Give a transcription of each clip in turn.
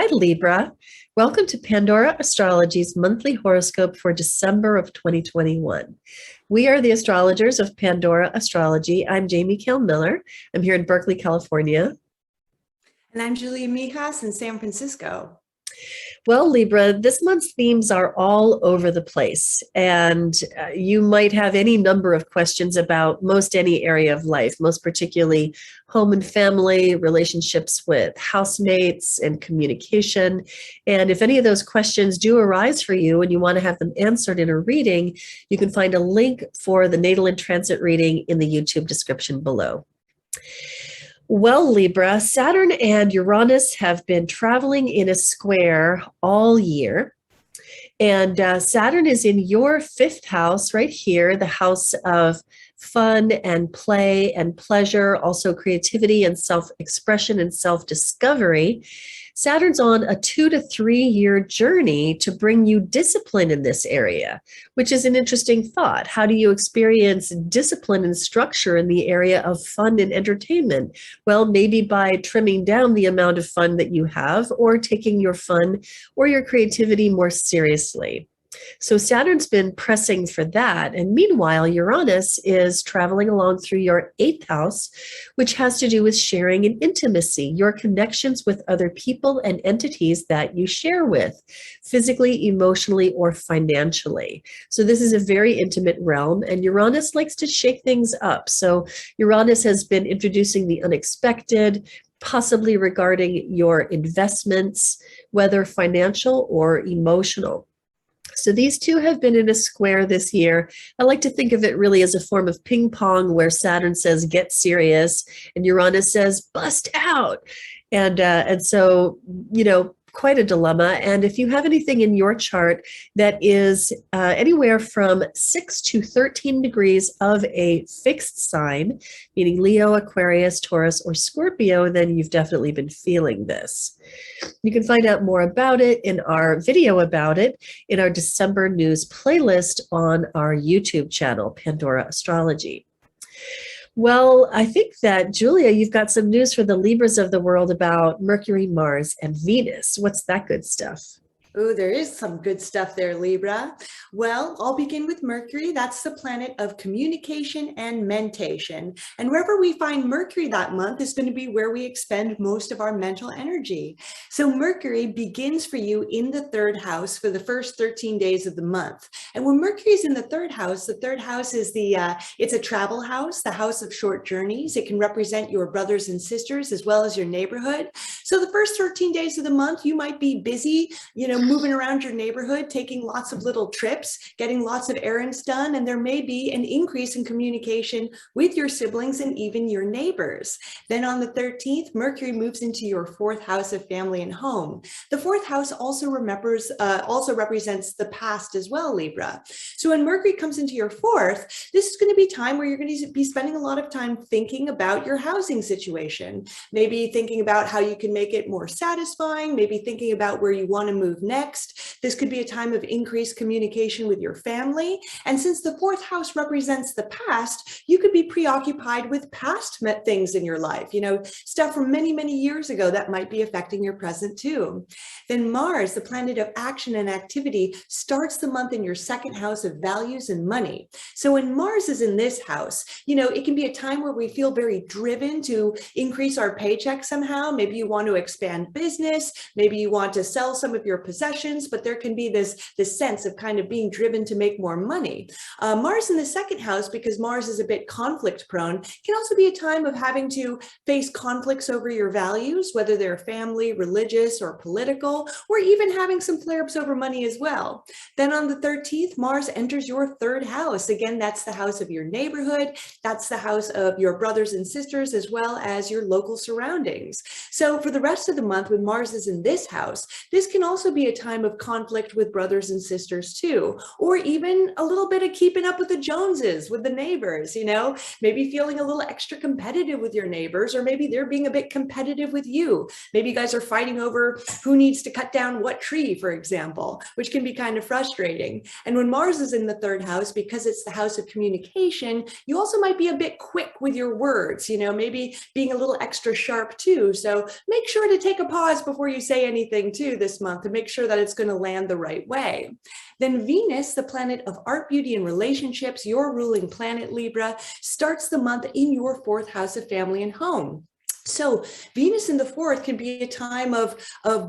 Hi, Libra. Welcome to Pandora Astrology's monthly horoscope for December of 2021. We are the astrologers of Pandora Astrology. I'm Jamie Kale Miller. I'm here in Berkeley, California. And I'm Julia Mijas in San Francisco. Well, Libra, this month's themes are all over the place, and you might have any number of questions about most any area of life, most particularly home and family, relationships with housemates, and communication. And if any of those questions do arise for you and you want to have them answered in a reading, you can find a link for the natal and transit reading in the YouTube description below. Well, Libra, Saturn and Uranus have been traveling in a square all year. And Saturn is in your fifth house right here, the house of fun and play and pleasure, also creativity and self-expression and self-discovery. Saturn's on a 2 to 3 year journey to bring you discipline in this area, which is an interesting thought. How do you experience discipline and structure in the area of fun and entertainment? Well, maybe by trimming down the amount of fun that you have, or taking your fun or your creativity more seriously. So Saturn's been pressing for that. And meanwhile, Uranus is traveling along through your eighth house, which has to do with sharing and intimacy, your connections with other people and entities that you share with, physically, emotionally, or financially. So this is a very intimate realm, and Uranus likes to shake things up. So Uranus has been introducing the unexpected, possibly regarding your investments, whether financial or emotional. So these two have been in a square this year. I like to think of it really as a form of ping pong, where Saturn says, get serious, and Uranus says, bust out. And so, quite a dilemma. And if you have anything in your chart that is anywhere from 6 to 13 degrees of a fixed sign, meaning Leo, Aquarius, Taurus, or Scorpio, then you've definitely been feeling this. You can find out more about it in our video about it in our December news playlist on our YouTube channel, Pandora Astrology. Well, I think that, Julia, you've got some news for the Libras of the world about Mercury, Mars, and Venus. What's that good stuff? Oh, there is some good stuff there, Libra. Well, I'll begin with Mercury. That's the planet of communication and mentation. And wherever we find Mercury that month is going to be where we expend most of our mental energy. So Mercury begins for you in the third house for the first 13 days of the month. And when Mercury is in the third house is it's a travel house, the house of short journeys. It can represent your brothers and sisters as well as your neighborhood. So the first 13 days of the month, you might be busy, moving around your neighborhood, taking lots of little trips, getting lots of errands done, and there may be an increase in communication with your siblings and even your neighbors. Then on the 13th, Mercury moves into your fourth house of family and home. The fourth house also represents the past as well, Libra. So when Mercury comes into your fourth, this is going to be time where you're going to be spending a lot of time thinking about your housing situation, maybe thinking about how you can make it more satisfying, maybe thinking about where you want to move next. This could be a time of increased communication with your family. And since the fourth house represents the past, you could be preoccupied with past things in your life, stuff from many, many years ago that might be affecting your present too. Then Mars, the planet of action and activity, starts the month in your second house of values and money. So when Mars is in this house, it can be a time where we feel very driven to increase our paycheck somehow. Maybe you want to expand business. Maybe you want to sell some of your possessions, but there can be this sense of kind of being driven to make more money. Mars in the second house, because Mars is a bit conflict prone, can also be a time of having to face conflicts over your values, whether they're family, religious, or political, or even having some flare-ups over money as well. Then on the 13th, Mars enters your third house. Again, that's the house of your neighborhood. That's the house of your brothers and sisters, as well as your local surroundings. So for the rest of the month, when Mars is in this house, this can also be be a time of conflict with brothers and sisters too, or even a little bit of keeping up with the Joneses, with the neighbors, maybe feeling a little extra competitive with your neighbors, or maybe they're being a bit competitive with you. Maybe you guys are fighting over who needs to cut down what tree, for example, which can be kind of frustrating. And when Mars is in the third house, because it's the house of communication, you also might be a bit quick with your words, maybe being a little extra sharp too. So make sure to take a pause before you say anything too this month to make sure that it's going to land the right way. Then Venus, the planet of art, beauty, and relationships, your ruling planet, Libra, starts the month in your fourth house of family and home. So Venus in the fourth can be a time of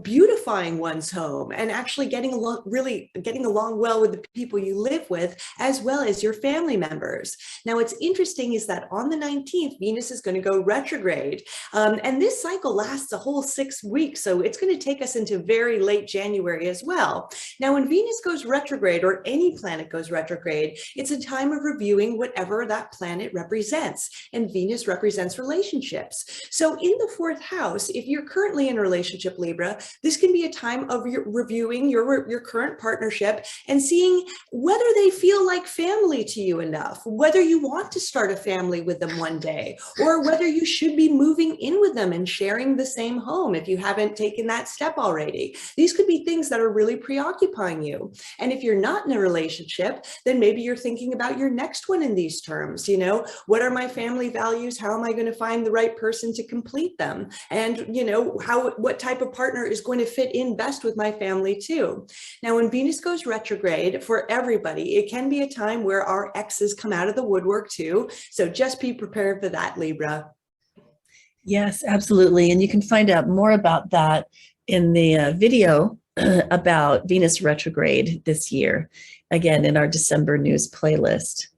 beautifying one's home and actually getting along well with the people you live with, as well as your family members. Now, what's interesting is that on the 19th, Venus is going to go retrograde. And this cycle lasts a whole 6 weeks. So it's going to take us into very late January as well. Now, when Venus goes retrograde, or any planet goes retrograde, it's a time of reviewing whatever that planet represents. And Venus represents relationships. So in the fourth house, if you're currently in a relationship, Libra, this can be a time of reviewing your current partnership and seeing whether they feel like family to you enough, whether you want to start a family with them one day, or whether you should be moving in with them and sharing the same home if you haven't taken that step already. These could be things that are really preoccupying you. And if you're not in a relationship, then maybe you're thinking about your next one in these terms. What are my family values? How am I going to find the right person to complete them? And what type of partner is going to fit in best with my family too. Now, when Venus goes retrograde, for everybody, it can be a time where our exes come out of the woodwork too. So just be prepared for that, Libra. Yes, absolutely. And you can find out more about that in the video about Venus retrograde this year, again, in our December news playlist.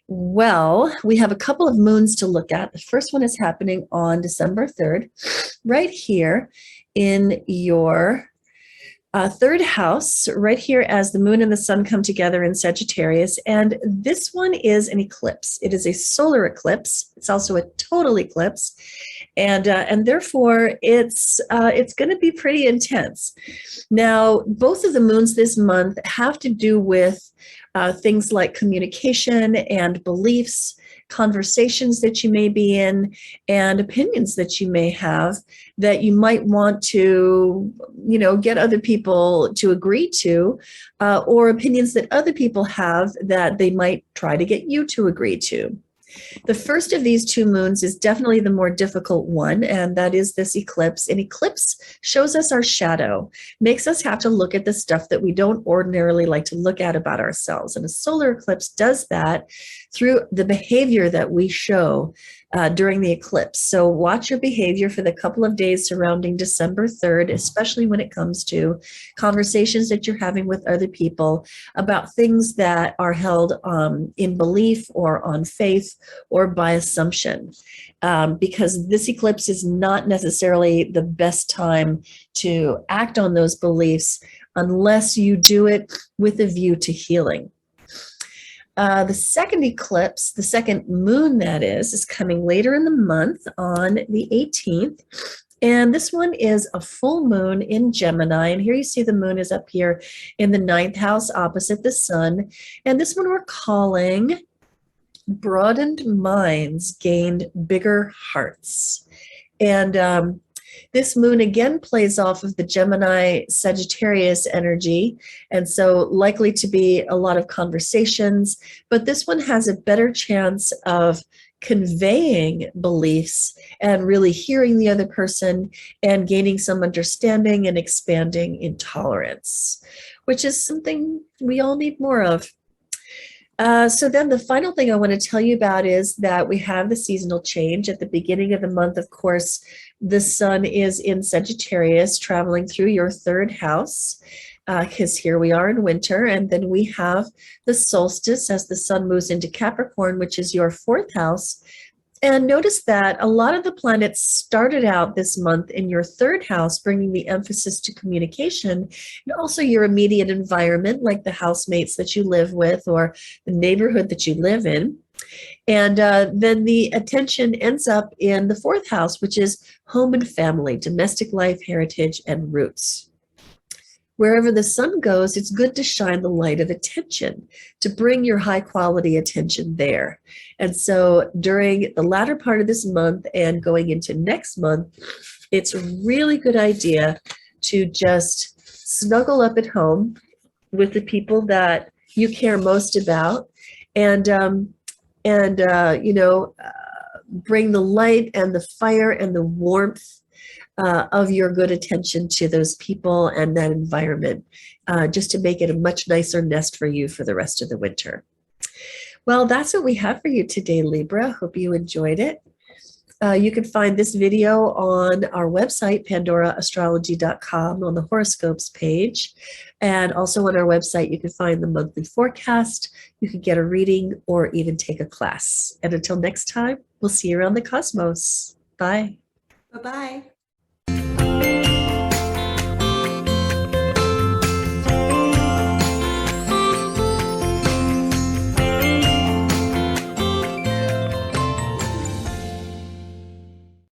Well, we have a couple of moons to look at. The first one is happening on December 3rd, right here in your third house, right here as the moon and the sun come together in Sagittarius. And this one is an eclipse. It is a solar eclipse. It's also a total eclipse. And therefore, it's going to be pretty intense. Now, both of the moons this month have to do with things like communication and beliefs, conversations that you may be in, and opinions that you may have that you might want to, get other people to agree to, or opinions that other people have that they might try to get you to agree to. The first of these two moons is definitely the more difficult one, and that is this eclipse. An eclipse shows us our shadow, makes us have to look at the stuff that we don't ordinarily like to look at about ourselves. And a solar eclipse does that through the behavior that we show during the eclipse. So watch your behavior for the couple of days surrounding December 3rd, especially when it comes to conversations that you're having with other people about things that are held in belief or on faith or by assumption. Because this eclipse is not necessarily the best time to act on those beliefs unless you do it with a view to healing. The second eclipse, the second moon that is coming later in the month on the 18th. And this one is a full moon in Gemini. And here you see the moon is up here in the 9th house opposite the sun. And this one we're calling broadened minds gained bigger hearts. And this moon again plays off of the Gemini Sagittarius energy, and so likely to be a lot of conversations, but this one has a better chance of conveying beliefs and really hearing the other person and gaining some understanding and expanding in tolerance, which is something we all need more of. So then the final thing I want to tell you about is that we have the seasonal change at the beginning of the month. Of course, the sun is in Sagittarius traveling through your 3rd house, because here we are in winter. And then we have the solstice as the sun moves into Capricorn, which is your 4th house. And notice that a lot of the planets started out this month in your 3rd house, bringing the emphasis to communication and also your immediate environment, like the housemates that you live with or the neighborhood that you live in. And then the attention ends up in the 4th house, which is home and family, domestic life, heritage, and roots. wherever the sun goes, it's good to shine the light of attention, to bring your high quality attention there. And so during the latter part of this month and going into next month, it's a really good idea to just snuggle up at home with the people that you care most about, and bring the light and the fire and the warmth of your good attention to those people and that environment, just to make it a much nicer nest for you for the rest of the winter. Well, that's what we have for you today, Libra. Hope you enjoyed it. You can find this video on our website, pandoraastrology.com, on the horoscopes page. And also on our website, you can find the monthly forecast. You can get a reading or even take a class. And until next time, we'll see you around the cosmos. Bye. Bye-bye.